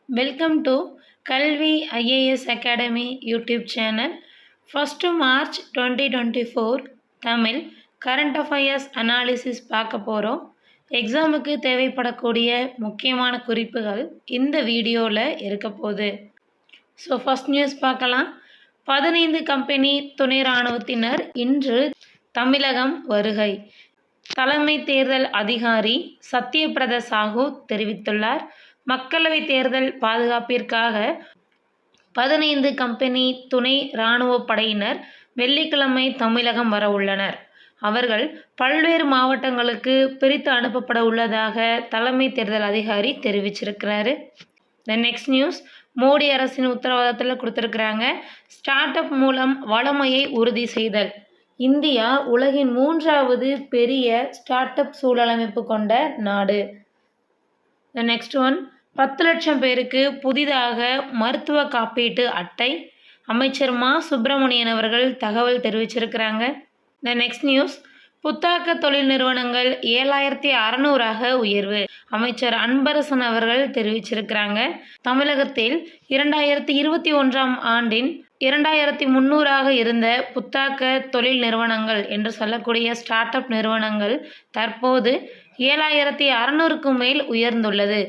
Welcome to கல்வி IAS academy YouTube channel. 1 March 2024 Tamil current affairs analysis பார்க்க போகிறோம். எக்ஸாமுக்கு தேவைப்படக்கூடிய முக்கியமான குறிப்புகள் இந்த வீடியோவில் இருக்க போகுது. ஸோ ஃபஸ்ட் நியூஸ் பார்க்கலாம். 15 கம்பெனி துணை இராணுவத்தினர் இன்று தமிழகம் வருகை. தலைமை தேர்தல் அதிகாரி சத்யபிரத சாஹூ தெரிவித்துள்ளார். மக்களவை தேர்தல் பாதுகாப்பிற்காக 15 கம்பெனி துணை இராணுவ படையினர் வெள்ளிக்கிழமை தமிழகம் வர உள்ளனர். அவர்கள் பல்வேறு மாவட்டங்களுக்கு பிரித்து அனுப்பப்பட உள்ளதாக தலைமை தேர்தல் அதிகாரி தெரிவிச்சிருக்கிறாரு. நெக்ஸ்ட் நியூஸ், மோடி அரசின் உத்தரவாதத்தில் கொடுத்துருக்குறாங்க. ஸ்டார்ட் அப் மூலம் வளமையை உறுதி செய்தல். இந்தியா உலகின் 3வது பெரிய ஸ்டார்ட் அப் சூழலமைப்பு கொண்ட நாடு. நெக்ஸ்ட் ஒன், 10 லட்சம் பேருக்கு புதிதாக மருத்துவ காப்பீட்டு அட்டை. அமைச்சர் மா சுப்பிரமணியன் அவர்கள் தகவல் தெரிவிச்சிருக்கிறாங்க. நெக்ஸ்ட் நியூஸ், புத்தாக்க தொழில் நிறுவனங்கள் 7600ஆக உயர்வு. அமைச்சர் அன்பரசன் அவர்கள் தெரிவிச்சிருக்கிறாங்க. தமிழகத்தில் 2021ஆம் ஆண்டின் 2300ஆக இருந்த புத்தாக்க தொழில் நிறுவனங்கள் என்று சொல்லக்கூடிய ஸ்டார்ட் அப் நிறுவனங்கள் தற்போது 7600க்கும் மேல் உயர்ந்துள்ளது.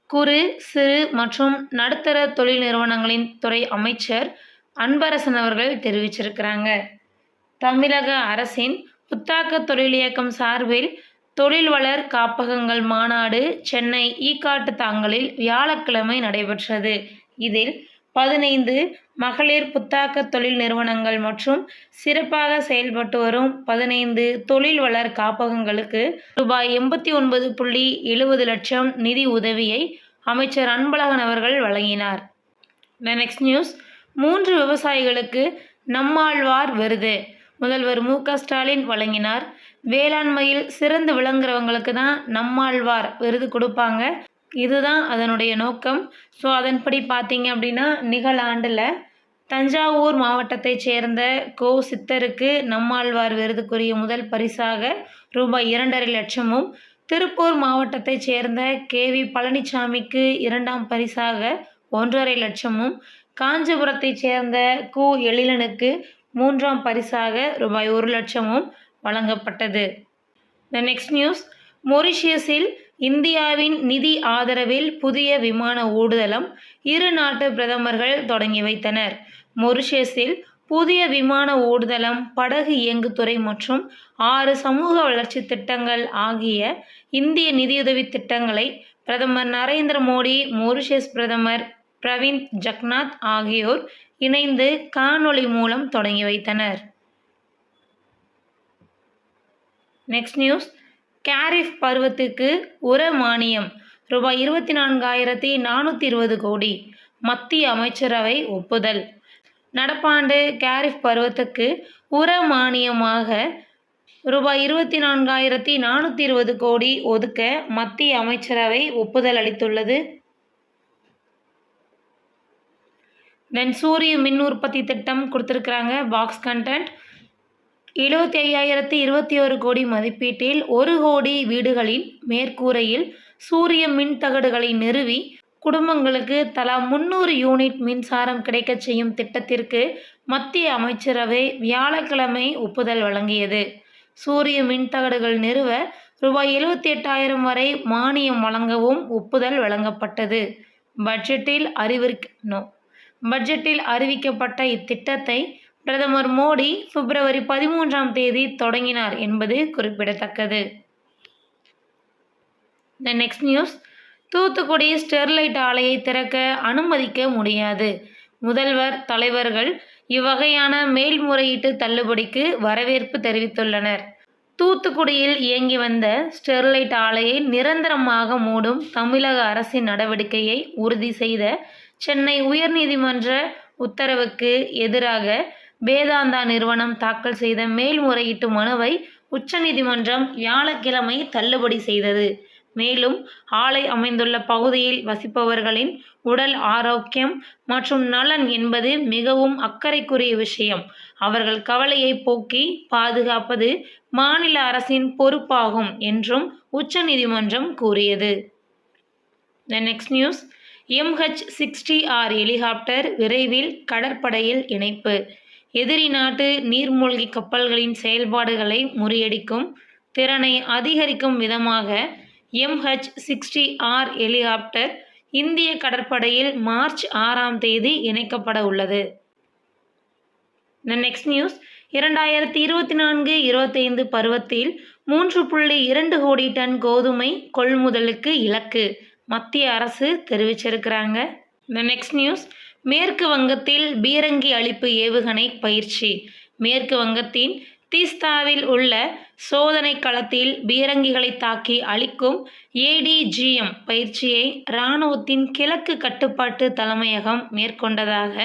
குறு சிறு மற்றும் நடுத்தர தொழில் நிறுவனங்களின் துறை அமைச்சர் அன்பரசன் அவர்கள் தெரிவிச்சிருக்கிறாங்க. தமிழக அரசின் புத்தாக்க தொழில் இயக்கம் சார்பில் தொழில் வளர் காப்பகங்கள் மாநாடு சென்னை ஈக்காட்டு தாங்கலில் வியாழக்கிழமை நடைபெற்றது. இதில் 15 மகளிர் புத்தாக்க தொழில் நிறுவனங்கள் மற்றும் சிறப்பாக செயல்பட்டு வரும் 15 தொழில் வளர் காப்பகங்களுக்கு ரூபாய் 89.70 லட்சம் நிதி உதவியை அமைச்சர் அன்பழகன் அவர்கள் வழங்கினார். நெக்ஸ்ட் நியூஸ், 3 விவசாயிகளுக்கு நம்மாழ்வார் விருது முதல்வர் மு.க. ஸ்டாலின் வழங்கினார். வேளாண்மையில் சிறந்து விளங்குறவங்களுக்கு தான் நம்மாழ்வார் விருது கொடுப்பாங்க. இதுதான் அதனுடைய நோக்கம். ஸோ அதன்படி பார்த்தீங்க அப்படின்னா நிகழாண்டில் தஞ்சாவூர் மாவட்டத்தைச் சேர்ந்த கோ சித்தருக்கு நம்மாழ்வார் விருதுக்குரிய முதல் பரிசாக ரூபாய் 2.5 லட்சமும், திருப்பூர் மாவட்டத்தைச் சேர்ந்த கே.வி. பழனிசாமிக்கு 2ஆம் பரிசாக 1.5 லட்சமும், காஞ்சிபுரத்தைச் சேர்ந்த கு. எழிலனுக்கு 3ஆம் பரிசாக ரூபாய் 1 லட்சமும் வழங்கப்பட்டது. நெக்ஸ்ட் நியூஸ், மொரிஷியஸில் இந்தியாவின் நிதி ஆதரவில் புதிய விமான ஓடுதளம் 2 நாட்டு பிரதமர்கள் தொடங்கி வைத்தனர். மொரிஷியஸில் புதிய விமான ஓடுதளம், படகு இயங்குதுறை மற்றும் 6 சமூக வளர்ச்சி திட்டங்கள் ஆகிய இந்திய நிதியுதவி திட்டங்களை பிரதமர் நரேந்திர மோடி, மொரிஷியஸ் பிரதமர் பிரவிந்த் ஜக்நாத் ஆகியோர் இணைந்து காணொளி மூலம் தொடங்கி வைத்தனர். நெக்ஸ்ட் நியூஸ், காரிஃப் பருவத்துக்கு உர மானியம் ரூபாய் 24,420 கோடி மத்திய அமைச்சரவை ஒப்புதல். நடப்பாண்டு காரிஃப் பருவத்துக்கு உர மானியமாக ரூபாய் 24,420 கோடி ஒதுக்க மத்திய அமைச்சரவை ஒப்புதல் அளித்துள்ளது. சூரிய மின் உற்பத்தி திட்டம் கொடுத்துருக்குறாங்க. பாக்ஸ் கண்டென்ட் 75,021 கோடி மதிப்பீட்டில் 1 கோடி வீடுகளின் மேற்கூரையில் சூரிய மின் தகடுகளை நிறுவி குடும்பங்களுக்கு தலா 300 யூனிட் மின்சாரம் கிடைக்கச் செய்யும் திட்டத்திற்கு மத்திய அமைச்சரவை வியாழக்கிழமை ஒப்புதல் வழங்கியது. சூரிய மின் தகடுகள் நிறுவ ரூபாய் 78,000 வரை மானியம் வழங்கவும் ஒப்புதல் வழங்கப்பட்டது. பட்ஜெட்டில் அறிவிக்கப்பட்ட இத்திட்டத்தை பிரதமர் மோடி பிப்ரவரி 13ஆம் தேதி தொடங்கினார் என்பது குறிப்பிடத்தக்கது. நெக்ஸ்ட் நியூஸ், தூத்துக்குடி ஸ்டெர்லைட் ஆலையை திறக்க அனுமதிக்க முடியாது. முதல்வர், தலைவர்கள் இவ்வகையான மேல்முறையீட்டு தள்ளுபடிக்கு வரவேற்பு தெரிவித்துள்ளனர். தூத்துக்குடியில் இயங்கி வந்த ஸ்டெர்லைட் ஆலையை நிரந்தரமாக மூடும் தமிழக அரசின் நடவடிக்கையை உறுதி செய்த சென்னை உயர்நீதிமன்ற உத்தரவுக்கு எதிராக வேதாந்தா நிறுவனம் தாக்கல் செய்த மேல்முறையீட்டு மனுவை உச்சநீதிமன்றம் வியாழக்கிழமை தள்ளுபடி செய்தது. மேலும் ஆலை அமைந்துள்ள பகுதியில் வசிப்பவர்களின் உடல் ஆரோக்கியம் மற்றும் நலன் என்பது மிகவும் அக்கறைக்குரிய விஷயம். அவர்கள் கவலையை போக்கி பாதுகாப்பது மாநில அரசின் பொறுப்பாகும் என்றும் உச்சநீதிமன்றம் கூறியது. நெக்ஸ்ட் நியூஸ், MH-60R ஹெலிகாப்டர் விரைவில் கடற்படையில் இணைப்பு. எதிரி நாட்டு நீர்மூழ்கி கப்பல்களின் செயல்பாடுகளை முறியடிக்கும் திறனை அதிகரிக்கும் விதமாக MH-60R ஹெலிகாப்டர் இந்திய கடற்படையில் மார்ச் 6ஆம் தேதி இணைக்கப்பட உள்ளது. நெக்ஸ்ட் நியூஸ், 2024-25 பருவத்தில் 3.2 கோடி டன் கோதுமை கொள்முதலுக்கு இலக்கு மத்திய அரசு தெரிவிச்சிருக்கிறாங்க. நெக்ஸ்ட் நியூஸ், மேற்கு வங்கத்தில் பீரங்கி அழிப்பு ஏவுகணை பயிற்சி. மேற்கு வங்கத்தின் தீஸ்தாவில் உள்ள சோதனை களத்தில் பீரங்கிகளை தாக்கி அழிக்கும் ADGM பயிற்சியை இராணுவத்தின் கிழக்கு கட்டுப்பாட்டு தலைமையகம் மேற்கொண்டதாக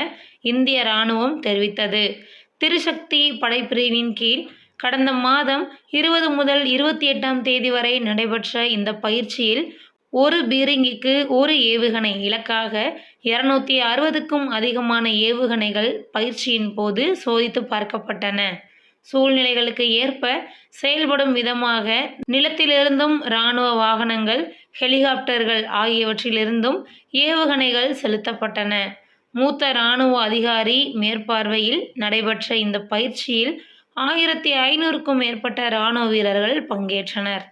இந்திய இராணுவம் தெரிவித்தது. திருசக்தி படைப்பிரிவின் கீழ் கடந்த மாதம் 20 முதல் 28ஆம் தேதி வரை நடைபெற்ற இந்த பயிற்சியில் ஒரு பீரங்கிக்கு ஒரு ஏவுகணை இலக்காக 260க்கும் அதிகமான ஏவுகணைகள் பயிற்சியின் போது சோதித்து பார்க்கப்பட்டன. சூழ்நிலைகளுக்கு ஏற்ப செயல்படும் விதமாக நிலத்திலிருந்தும் இராணுவ வாகனங்கள், ஹெலிகாப்டர்கள் ஆகியவற்றிலிருந்தும் ஏவுகணைகள் செலுத்தப்பட்டன. மூத்த இராணுவ அதிகாரி மேற்பார்வையில் நடைபெற்ற இந்த பயிற்சியில் 1500க்கும் மேற்பட்ட இராணுவ வீரர்கள் பங்கேற்றனர்.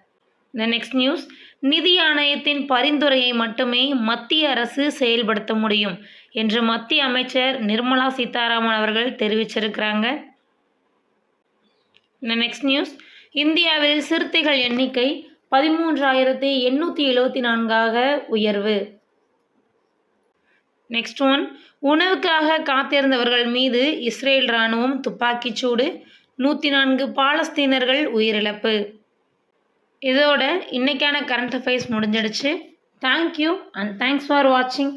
நெக்ஸ்ட் நியூஸ், நிதி ஆணையத்தின் பரிந்துரையை மட்டுமே மத்திய அரசு செயல்படுத்த முடியும் என்று மத்திய அமைச்சர் நிர்மலா சீதாராமன் அவர்கள் தெரிவிச்சிருக்கிறாங்க. நெக்ஸ்ட் நியூஸ், இந்தியாவில் சிறுத்தைகள் எண்ணிக்கை 13,874ஆக உயர்வு. நெக்ஸ்ட் ஒன், உணவுக்காக காத்திருந்தவர்கள் மீது இஸ்ரேல் இராணுவம் துப்பாக்கிச்சூடு, 104 பாலஸ்தீனர்கள் உயிரிழப்பு. இதோட இன்னைக்கான கரண்ட் அஃபேர்ஸ் முடிஞ்சிடுச்சு. தேங்க்யூ அண்ட் தேங்க்ஸ் ஃபார் வாட்சிங்.